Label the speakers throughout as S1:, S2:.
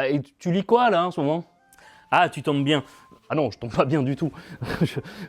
S1: Et tu lis quoi là en ce moment? Ah, tu tombes bien. Ah non, je tombe pas bien du tout.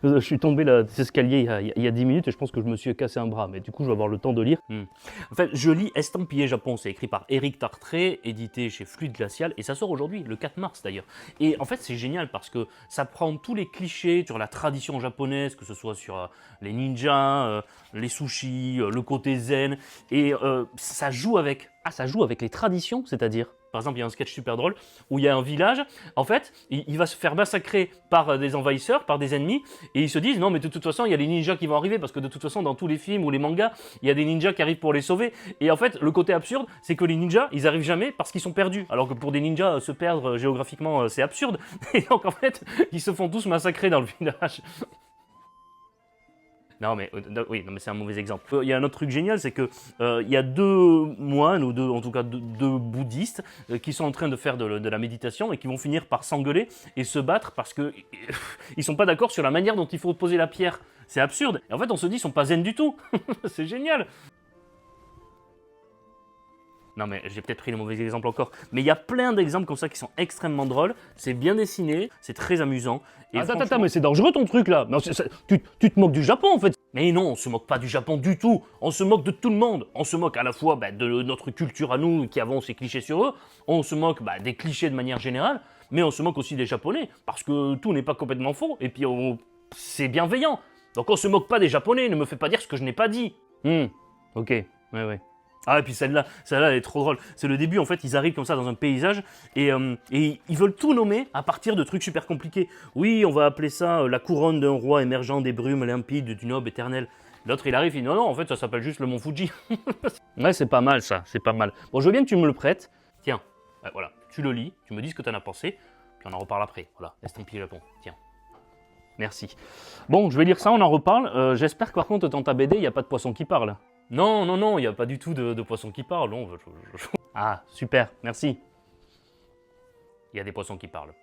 S1: Je suis tombé là, cet escalier il y a 10 minutes et je pense que je me suis cassé un bras. Mais du coup, je vais avoir le temps de lire. En fait, je lis Estampillé Japon. C'est écrit par Éric Tartré, édité chez Fluide Glacial. Et ça sort aujourd'hui, le 4 mars d'ailleurs. Et en fait, c'est génial parce que ça prend tous les clichés sur la tradition japonaise, que ce soit sur les ninjas, les sushis, le côté zen. Et ça joue avec. Ah, ça joue avec les traditions, c'est-à-dire. Par exemple, il y a un sketch super drôle où il y a un village, en fait, il va se faire massacrer par des envahisseurs, par des ennemis, et ils se disent non mais de toute façon il y a les ninjas qui vont arriver parce que de toute façon dans tous les films ou les mangas, il y a des ninjas qui arrivent pour les sauver. Et en fait, le côté absurde, c'est que les ninjas, ils arrivent jamais parce qu'ils sont perdus. Alors que pour des ninjas, se perdre géographiquement, c'est absurde. Et donc en fait, ils se font tous massacrer dans le village. Non mais oui, non mais c'est un mauvais exemple. Il y a un autre truc génial, c'est que il y a deux moines ou deux, en tout cas deux bouddhistes qui sont en train de faire de la méditation et qui vont finir par s'engueuler et se battre parce que ils sont pas d'accord sur la manière dont il faut poser la pierre. C'est absurde. Et en fait, on se dit, ils sont pas zen du tout. C'est génial. Non mais j'ai peut-être pris le mauvais exemple encore. Mais il y a plein d'exemples comme ça qui sont extrêmement drôles. C'est bien dessiné, c'est très amusant. Et
S2: Attends, mais c'est dangereux ton truc là. Non, tu te moques du Japon en fait.
S1: Mais non, on se moque pas du Japon du tout. On se moque de tout le monde. On se moque à la fois de notre culture à nous qui avons ces clichés sur eux. On se moque des clichés de manière générale. Mais on se moque aussi des Japonais. Parce que tout n'est pas complètement faux. Et puis c'est bienveillant. Donc on se moque pas des Japonais. Ne me fais pas dire ce que je n'ai pas dit.
S2: Ok, ouais.
S1: Ah, et puis celle-là, elle est trop drôle. C'est le début, en fait, ils arrivent comme ça dans un paysage et ils veulent tout nommer à partir de trucs super compliqués. Oui, on va appeler ça la couronne d'un roi émergeant des brumes limpides d'une aube éternelle. L'autre, il arrive, il dit non, en fait, ça s'appelle juste le mont Fuji.
S2: Ouais, c'est pas mal ça, c'est pas mal. Bon, je veux bien que tu me le prêtes.
S1: Tiens, voilà, tu le lis, tu me dis ce que t'en as pensé, puis on en reparle après. Voilà, Estampillé Japon, tiens.
S2: Merci. Bon, je vais lire ça, on en reparle. J'espère que par contre, dans ta BD, il n'y a pas de poisson qui parle.
S1: Non, il n'y a pas du tout de poissons qui parlent. Non,
S2: Ah, super, merci.
S1: Il y a des poissons qui parlent.